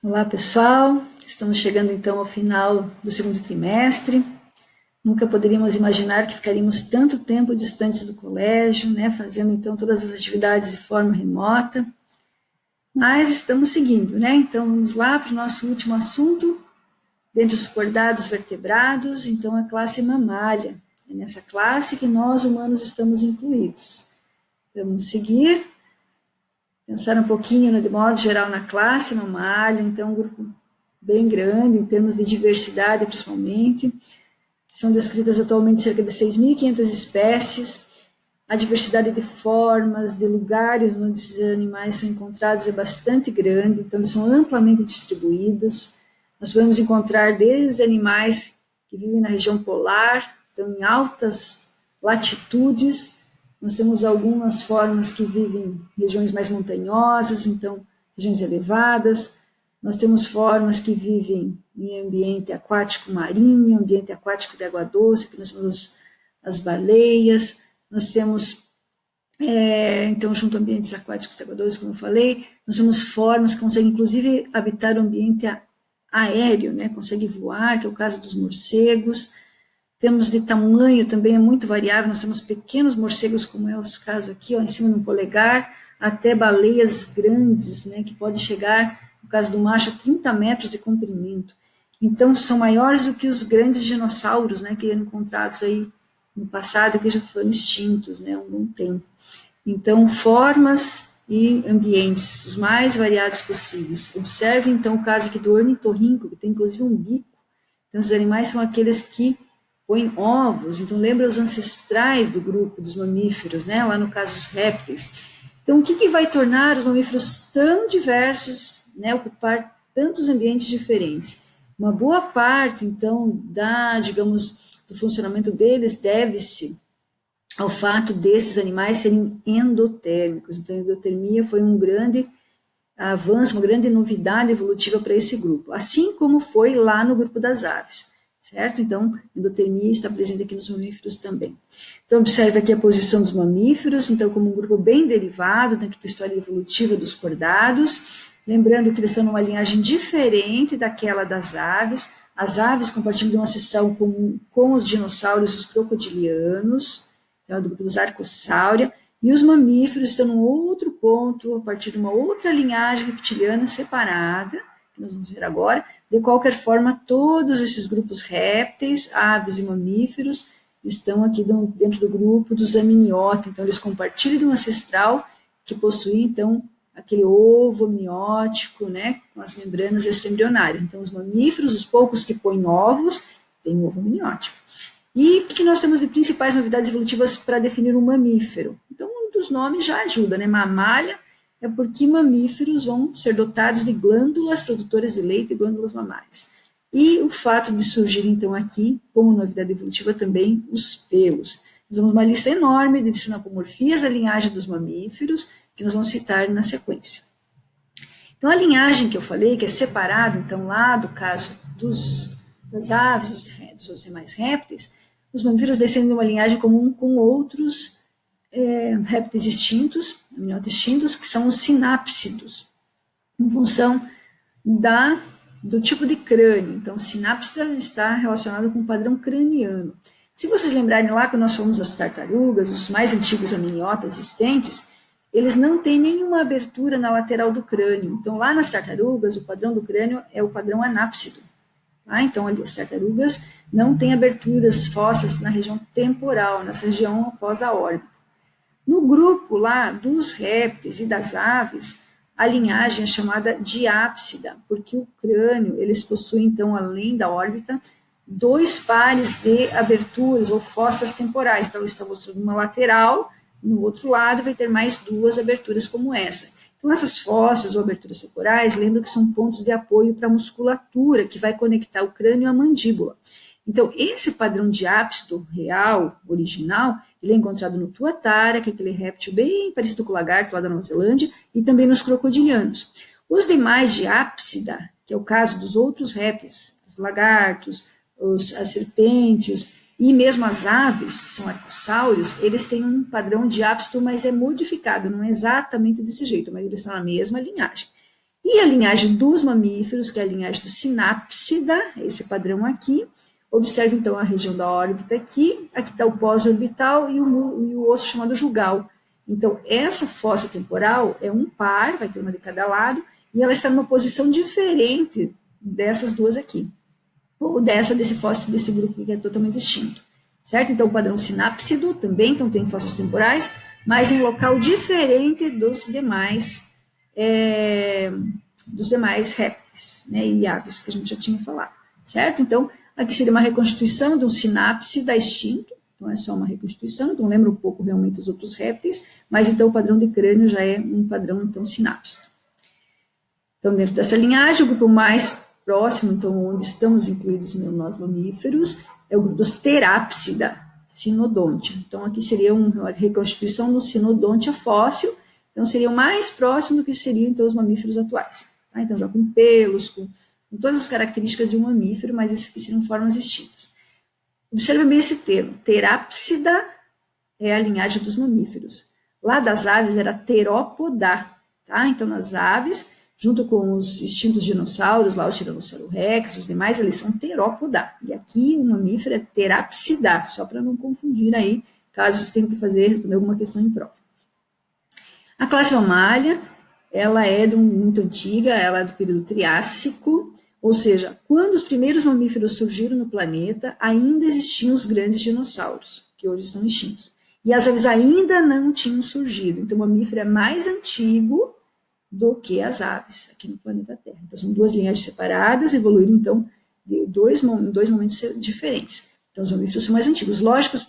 Olá, pessoal. Estamos chegando então ao final do segundo trimestre. Nunca poderíamos imaginar que ficaríamos tanto tempo distantes do colégio, né, fazendo então todas as atividades de forma remota. Mas estamos seguindo, né? Então vamos lá para o nosso último assunto, dentre os cordados vertebrados, então a classe mamália. É nessa classe que nós humanos estamos incluídos. Vamos seguir, pensar um pouquinho, de modo geral, na classe mamália, então um grupo bem grande, em termos de diversidade, principalmente. São descritas atualmente cerca de 6.500 espécies. A diversidade de formas, de lugares onde esses animais são encontrados é bastante grande, então eles são amplamente distribuídos. Nós podemos encontrar desde animais que vivem na região polar, então em altas latitudes. Nós temos algumas formas que vivem em regiões mais montanhosas, então regiões elevadas. Nós temos formas que vivem em ambiente aquático marinho, ambiente aquático de água doce, que nós temos as baleias. Nós temos, então, junto a ambientes aquáticos de água doce, como eu falei, nós temos formas que conseguem, inclusive, habitar o ambiente aéreo, né? Conseguem voar, que é o caso dos morcegos. Temos de tamanho também, é muito variável, nós temos pequenos morcegos, como é o caso aqui, ó, em cima de um polegar, até baleias grandes, né? Que podem chegar, no caso do macho, a 30 metros de comprimento. Então, são maiores do que os grandes dinossauros, né? Que eram encontrados aí no passado, que já foram extintos, né, há um bom tempo. Então, formas e ambientes os mais variados possíveis. Observe, então, o caso aqui do ornitorrinco, que tem inclusive um bico. Então, esses animais são aqueles que põem ovos. Então, lembra os ancestrais do grupo dos mamíferos, né, lá no caso os répteis. Então, o que vai tornar os mamíferos tão diversos, né, ocupar tantos ambientes diferentes? Uma boa parte, então, do funcionamento deles deve-se ao fato desses animais serem endotérmicos. Então, a endotermia foi um grande avanço, uma grande novidade evolutiva para esse grupo, assim como foi lá no grupo das aves, certo? Então, a endotermia está presente aqui nos mamíferos também. Então, observe aqui a posição dos mamíferos, então, como um grupo bem derivado dentro da história evolutiva dos cordados, lembrando que eles estão numa linhagem diferente daquela das aves. As aves compartilham de um ancestral comum com os dinossauros, os crocodilianos, então, do grupo dos Archosaura, e os mamíferos estão num outro ponto, a partir de uma outra linhagem reptiliana separada, que nós vamos ver agora. De qualquer forma, todos esses grupos répteis, aves e mamíferos estão aqui dentro do grupo dos amniota, então eles compartilham de um ancestral que possui, então, aquele ovo amniótico, né, com as membranas extraembrionárias. Então, os mamíferos, os poucos que põem ovos, têm ovo amniótico. E o que nós temos de principais novidades evolutivas para definir um mamífero? Então, um dos nomes já ajuda, né? Mamália é porque mamíferos vão ser dotados de glândulas produtoras de leite e glândulas mamárias. E o fato de surgir, então, aqui, como novidade evolutiva também, os pelos. Nós temos uma lista enorme de sinapomorfias da linhagem dos mamíferos, que nós vamos citar na sequência. Então, a linhagem que eu falei, que é separada, então, lá do caso das aves, dos demais répteis, os mamíferos descendem de uma linhagem comum com outros répteis extintos, amniotas extintos, que são os sinápsidos, em função do tipo de crânio. Então, sinápsida está relacionado com o padrão craniano. Se vocês lembrarem lá que nós falamos das tartarugas, os mais antigos amniotas existentes, eles não têm nenhuma abertura na lateral do crânio. Então, lá nas tartarugas, o padrão do crânio é o padrão anápsido. Tá? Então, ali, as tartarugas não têm aberturas fósseis na região temporal, nessa região após a órbita. No grupo lá dos répteis e das aves, a linhagem é chamada diápsida, porque o crânio, eles possuem, então, além da órbita, 2 pares de aberturas ou fossas temporais. Então, eles estão mostrando uma lateral, no outro lado vai ter mais 2 aberturas como essa. Então, essas fossas ou aberturas temporais, lembra que são pontos de apoio para a musculatura, que vai conectar o crânio à mandíbula. Então, esse padrão diápsido real, original, ele é encontrado no tuatara, que é aquele réptil bem parecido com o lagarto lá da Nova Zelândia, e também nos crocodilianos. Os demais diápsida, que é o caso dos outros répteis, os lagartos, as serpentes e mesmo as aves, que são arcossáurios, eles têm um padrão diápsido, mas é modificado, não é exatamente desse jeito, mas eles são na mesma linhagem. E a linhagem dos mamíferos, que é a linhagem do sinápsida, esse padrão aqui. Observe, então, a região da órbita aqui está o pós-orbital e o osso chamado jugal. Então, essa fossa temporal é um par, vai ter uma de cada lado, e ela está numa posição diferente dessas duas aqui, ou desse fóssil desse grupo que é totalmente distinto, certo? Então, o padrão sinápsido também então, tem fósseis temporais, mas em local diferente dos demais répteis, né, e aves que a gente já tinha falado, certo? Então, aqui seria uma reconstituição de um sinápsida extinto, então é só uma reconstituição, então lembra um pouco realmente os outros répteis, mas então o padrão de crânio já é um padrão então sinápsido. Então, dentro dessa linhagem, o grupo mais próximo, então, onde estamos incluídos nós mamíferos, é o grupo dos terápsida, sinodonte. Então, aqui seria uma reconstituição do sinodonte fóssil, então seria o mais próximo do que seriam então, os mamíferos atuais. Tá? Então, já com pelos, com todas as características de um mamífero, mas esses aqui seriam formas extintas. Observe bem esse termo, terápsida é a linhagem dos mamíferos. Lá das aves era terópoda, tá? Então, nas aves, junto com os extintos dinossauros, lá o Tiranossauro Rex, os demais, eles são terópoda. E aqui o mamífero é terápsida, só para não confundir aí, caso você tenha que responder alguma questão em prova. A classe mamália, ela é muito antiga, ela é do período Triássico, ou seja, quando os primeiros mamíferos surgiram no planeta, ainda existiam os grandes dinossauros, que hoje estão extintos. E as aves ainda não tinham surgido. Então, o mamífero é mais antigo do que as aves aqui no planeta Terra. Então, são duas linhagens separadas, evoluíram, então, em dois momentos diferentes. Então, os mamíferos são mais antigos. Lógico, os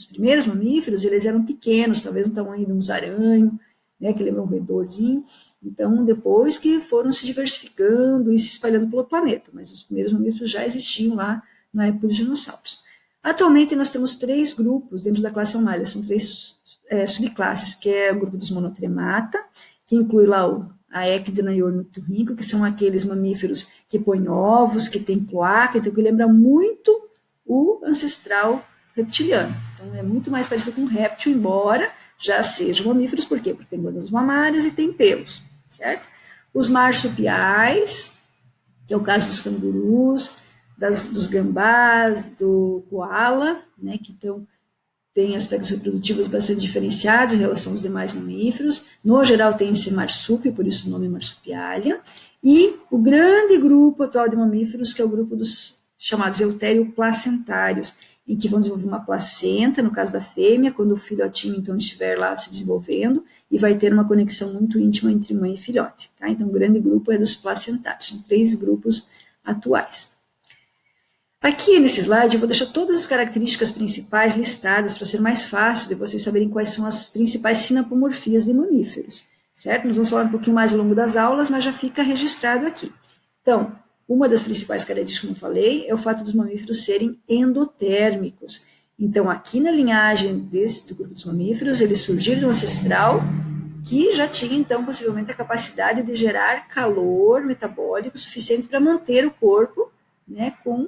primeiros mamíferos, eles eram pequenos, talvez no tamanho de um musaranho, né, aquele roedorzinho. Então, depois que foram se diversificando e se espalhando pelo planeta, mas os primeiros mamíferos já existiam lá na época dos dinossauros. Atualmente, nós temos 3 grupos dentro da classe mamália, são 3 subclasses, que é o grupo dos monotremata, que inclui lá a Equidna e o ornitorrinco, que são aqueles mamíferos que põem ovos, que têm cloaca, então que lembra muito o ancestral reptiliano. Então, é muito mais parecido com um réptil, embora já sejam mamíferos, por quê? Porque tem glândulas mamárias e tem pelos, certo? Os marsupiais, que é o caso dos cangurus, dos gambás, do koala, né, que então tem aspectos reprodutivos bastante diferenciados em relação aos demais mamíferos. No geral, tem esse marsúpio, por isso o nome marsupialia. E o grande grupo atual de mamíferos, que é o grupo dos chamados eutério-placentários, em que vão desenvolver uma placenta, no caso da fêmea, quando o filhotinho então estiver lá se desenvolvendo, e vai ter uma conexão muito íntima entre mãe e filhote. Tá? Então, o grande grupo é dos placentários. São 3 grupos atuais. Aqui nesse slide eu vou deixar todas as características principais listadas para ser mais fácil de vocês saberem quais são as principais sinapomorfias de mamíferos, certo? Nós vamos falar um pouquinho mais ao longo das aulas, mas já fica registrado aqui. Então, uma das principais características, como eu falei, é o fato dos mamíferos serem endotérmicos. Então, aqui na linhagem do grupo dos mamíferos, eles surgiram de um ancestral que já tinha, então, possivelmente a capacidade de gerar calor metabólico suficiente para manter o corpo, né, com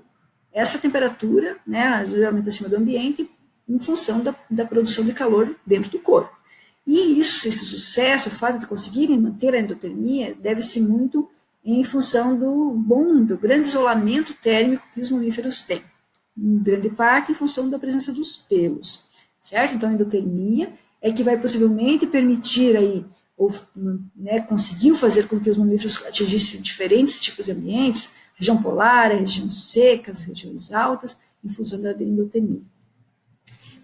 essa temperatura, né, geralmente acima do ambiente, em função da produção de calor dentro do corpo. E esse sucesso, o fato de conseguirem manter a endotermia, deve-se muito em função do grande isolamento térmico que os mamíferos têm. Em grande parte, em função da presença dos pelos, certo? Então, a endotermia é que vai possivelmente permitir aí, conseguiu fazer com que os mamíferos atingissem diferentes tipos de ambientes, região polar, regiões secas, regiões altas, em função da endotermia.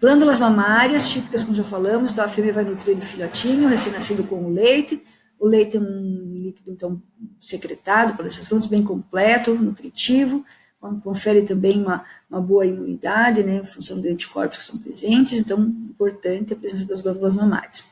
Glândulas mamárias, típicas, como já falamos, então a fêmea vai nutrir o filhotinho, recém-nascido com o leite é um líquido, então, secretado por essas glândulas, bem completo, nutritivo, confere também uma boa imunidade, né, em função de anticorpos que são presentes, então, importante a presença das glândulas mamárias.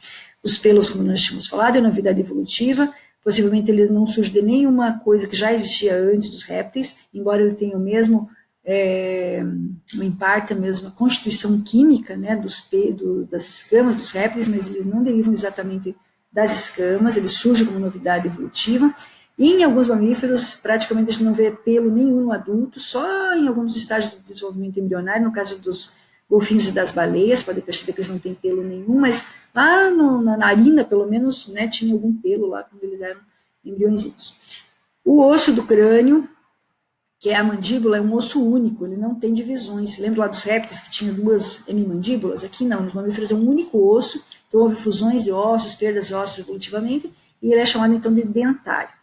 Os pelos, como nós tínhamos falado, é novidade evolutiva, possivelmente ele não surge de nenhuma coisa que já existia antes dos répteis, embora ele tenha o mesmo, em parte a mesma constituição química, né, das escamas dos répteis, mas eles não derivam exatamente das escamas, eles surgem como novidade evolutiva. E em alguns mamíferos, praticamente a gente não vê pelo nenhum no adulto, só em alguns estágios de desenvolvimento embrionário, no caso dos golfinhos e das baleias, pode perceber que eles não têm pelo nenhum, mas Lá na narina, pelo menos, né, tinha algum pelo lá quando eles eram embriõezinhos. O osso do crânio, que é a mandíbula, é um osso único, ele não tem divisões. Você lembra lá dos répteis que tinha duas hemimandíbulas? Aqui não, nos mamíferos é um único osso, então houve fusões de ossos, perdas de ossos evolutivamente, e ele é chamado então de dentário.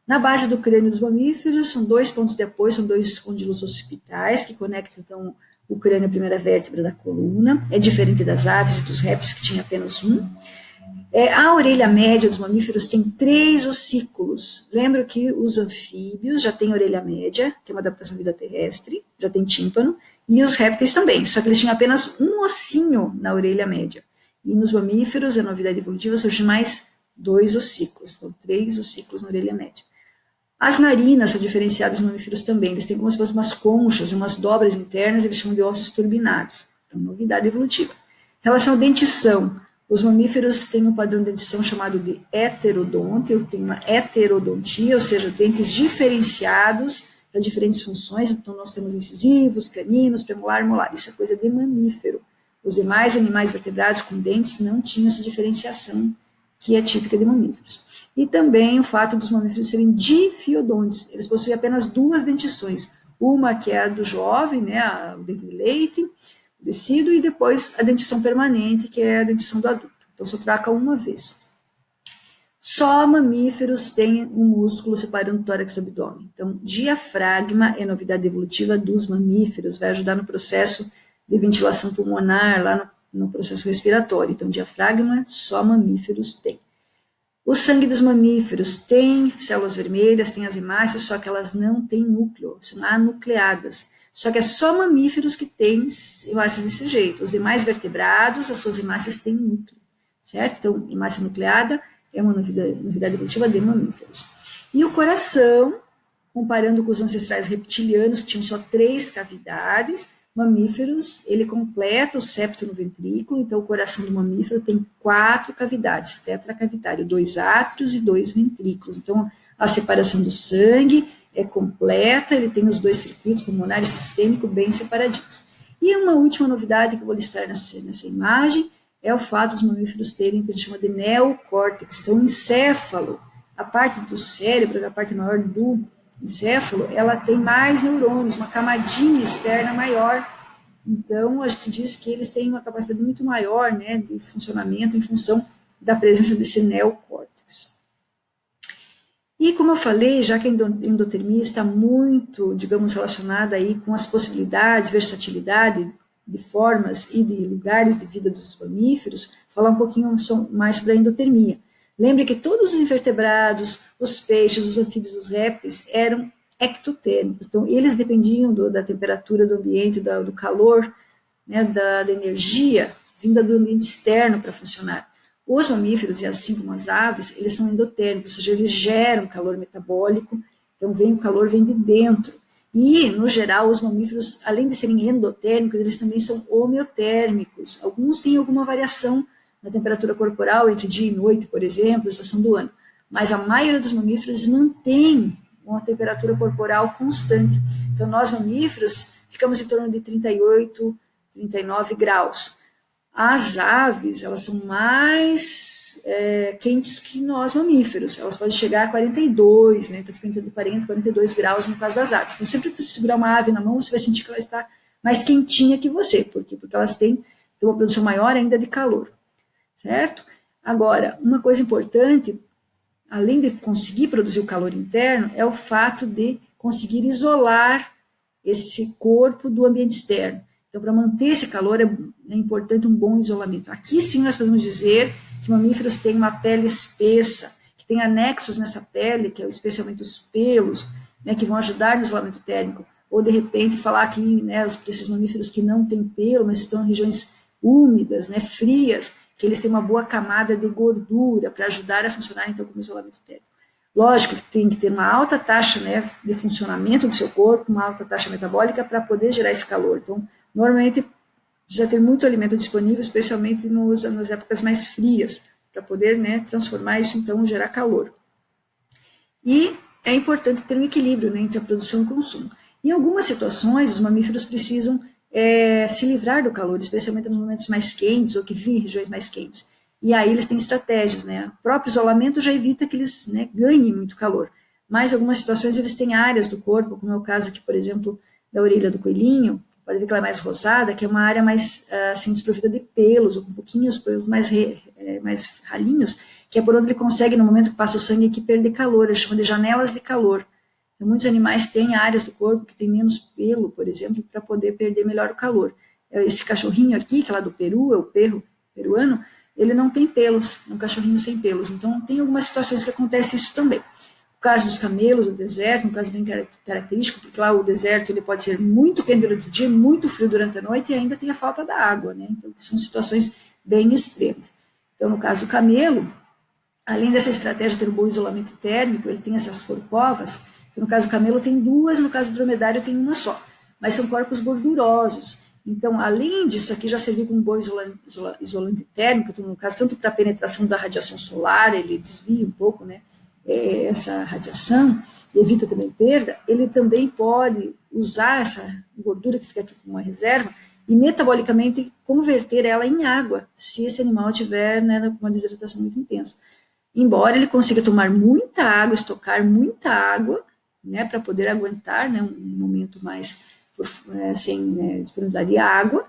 Na base do crânio dos mamíferos, são 2 pontos de apoio, são 2 condylos occipitais, que conectam então o crânio à primeira vértebra da coluna. É diferente das aves e dos répteis, que tinha apenas um. A orelha média dos mamíferos tem 3 ossículos. Lembra que os anfíbios já têm orelha média, que é uma adaptação à vida terrestre, já tem tímpano, e os répteis também, só que eles tinham apenas um ossinho na orelha média. E nos mamíferos, a novidade evolutiva, surge mais 2 ossículos, então 3 ossículos na orelha média. As narinas são diferenciadas nos mamíferos também, eles têm como se fossem umas conchas, umas dobras internas, eles chamam de ossos turbinados. Então, novidade evolutiva. Em relação à dentição, os mamíferos têm um padrão de dentição chamado de heterodonte, ou tem uma heterodontia, ou seja, dentes diferenciados para diferentes funções. Então, nós temos incisivos, caninos, premolar, molar. Isso é coisa de mamífero. Os demais animais vertebrados com dentes não tinham essa diferenciação que é típica de mamíferos. E também o fato dos mamíferos serem difiodontes. Eles possuem apenas 2 dentições. Uma que é a do jovem, né, o dente de leite, o decíduo, e depois a dentição permanente, que é a dentição do adulto. Então, só troca uma vez. Só mamíferos têm um músculo separando o tórax do abdômen. Então, diafragma é novidade evolutiva dos mamíferos, vai ajudar no processo de ventilação pulmonar, lá no processo respiratório. Então, diafragma, só mamíferos têm. O sangue dos mamíferos tem células vermelhas, tem as hemácias, só que elas não têm núcleo, são anucleadas. Só que é só mamíferos que têm hemácias desse jeito. Os demais vertebrados, as suas hemácias têm núcleo, certo? Então, hemácia nucleada é uma novidade evolutiva de mamíferos. E o coração, comparando com os ancestrais reptilianos, que tinham só 3 cavidades, mamíferos, ele completa o septo no ventrículo, então o coração do mamífero tem 4 cavidades, tetracavitário, 2 átrios e 2 ventrículos. Então, a separação do sangue é completa, ele tem os 2 circuitos pulmonar e sistêmico bem separadinhos. E uma última novidade que eu vou listar nessa imagem é o fato dos mamíferos terem o que a gente chama de neocórtex. Então, o encéfalo, a parte do cérebro, a parte maior do encéfalo, ela tem mais neurônios, uma camadinha externa maior. Então, a gente diz que eles têm uma capacidade muito maior, né, de funcionamento em função da presença desse neocórtex. E, como eu falei, já que a endotermia está muito, digamos, relacionada aí com as possibilidades, versatilidade de formas e de lugares de vida dos mamíferos, falar um pouquinho mais sobre a endotermia. Lembre que todos os invertebrados, os peixes, os anfíbios, os répteis eram ectotérmicos. Então, eles dependiam da temperatura do ambiente, do calor, né, da energia vinda do ambiente externo para funcionar. Os mamíferos, e assim como as aves, eles são endotérmicos, ou seja, eles geram calor metabólico, então o calor vem de dentro. E, no geral, os mamíferos, além de serem endotérmicos, eles também são homeotérmicos. Alguns têm alguma variação na temperatura corporal entre dia e noite, por exemplo, estação do ano. Mas a maioria dos mamíferos mantém uma temperatura corporal constante. Então, nós mamíferos ficamos em torno de 38, 39 graus. As aves, elas são mais quentes que nós mamíferos. Elas podem chegar a 42, né? Então, fica entre 40 e 42 graus no caso das aves. Então, sempre que você segurar uma ave na mão, você vai sentir que ela está mais quentinha que você. Por quê? Porque elas têm uma produção maior ainda de calor. Certo? Agora, uma coisa importante, além de conseguir produzir o calor interno, é o fato de conseguir isolar esse corpo do ambiente externo. Então, para manter esse calor, é importante um bom isolamento. Aqui sim nós podemos dizer que mamíferos têm uma pele espessa, que tem anexos nessa pele, que é especialmente os pelos, né, que vão ajudar no isolamento térmico. Ou, de repente, falar que, né, esses mamíferos que não têm pelo, mas estão em regiões úmidas, né, frias, que eles têm uma boa camada de gordura para ajudar a funcionar, então, como isolamento térmico. Lógico que tem que ter uma alta taxa, né, de funcionamento do seu corpo, uma alta taxa metabólica para poder gerar esse calor. Então, normalmente, precisa ter muito alimento disponível, especialmente nas épocas mais frias, para poder, né, transformar isso, então, gerar calor. E é importante ter um equilíbrio, né, entre a produção e o consumo. Em algumas situações, os mamíferos precisam se livrar do calor, especialmente nos momentos mais quentes, ou que vivem em regiões mais quentes. e aí eles têm estratégias, né? O próprio isolamento já evita que eles, né, ganhem muito calor, mas em algumas situações eles têm áreas do corpo, como é o caso aqui, por exemplo, da orelha do coelhinho, pode ver que ela é mais rosada, que é uma área mais, assim, desprovida de pelos, ou com pouquinhos pelos mais ralinhos, que é por onde ele consegue, no momento que passa o sangue aqui, perder calor, eles chamam de janelas de calor. Então, muitos animais têm áreas do corpo que têm menos pelo, por exemplo, para poder perder melhor o calor. Esse cachorrinho aqui, que é lá do Peru, é o perro peruano, ele não tem pelos, é um cachorrinho sem pelos. Então, tem algumas situações que acontece isso também. No caso dos camelos, o deserto, um caso bem característico, porque lá o deserto ele pode ser muito quente durante o dia, muito frio durante a noite e ainda tem a falta da água, né? Então, são situações bem extremas. Então, no caso do camelo, além dessa estratégia de ter um bom isolamento térmico, ele tem essas corcovas. Então, no caso do camelo tem duas, no caso do dromedário tem uma só, mas são corpos gordurosos. Então, além disso aqui já serviu como um bom isolante térmico, então, no caso, tanto para a penetração da radiação solar, ele desvia um pouco, né, essa radiação, e evita também perda, ele também pode usar essa gordura que fica aqui como uma reserva e metabolicamente converter ela em água, se esse animal tiver, né, com uma desidratação muito intensa. Embora ele consiga tomar muita água, estocar muita água, né, para poder aguentar, né, um momento mais sem disponibilidade de água,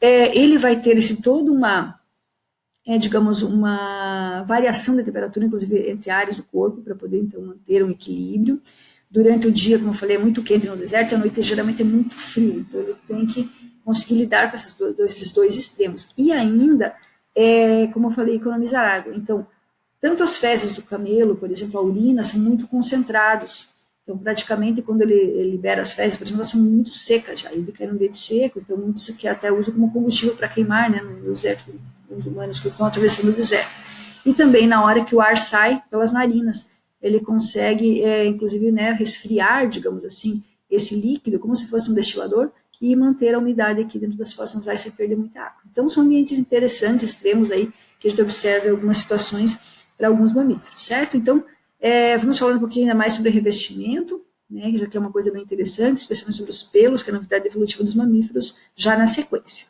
ele vai ter toda uma, digamos, uma variação de temperatura, inclusive entre áreas do corpo, para poder, então, manter um equilíbrio. Durante o dia, como eu falei, é muito quente no deserto, e à noite geralmente é muito frio, então ele tem que conseguir lidar com esses dois extremos. E ainda, como eu falei, economizar água. Então, tanto as fezes do camelo, por exemplo, a urina, são muito concentrados. Então, praticamente, quando ele libera as fezes, por exemplo, elas são muito secas já, ele cai no leite seco, então muitos que até usam como combustível para queimar, né, no deserto, os humanos que estão atravessando o deserto. E também na hora que o ar sai pelas narinas, ele consegue, inclusive, né, resfriar, digamos assim, esse líquido, como se fosse um destilador, e manter a umidade aqui dentro das fossas nasais sem perder muita água. Então, são ambientes interessantes, extremos aí, que a gente observa em algumas situações para alguns mamíferos, certo? Então, vamos falar um pouquinho ainda mais sobre revestimento, né, que já que é uma coisa bem interessante, especialmente sobre os pelos, que é a novidade evolutiva dos mamíferos, já na sequência.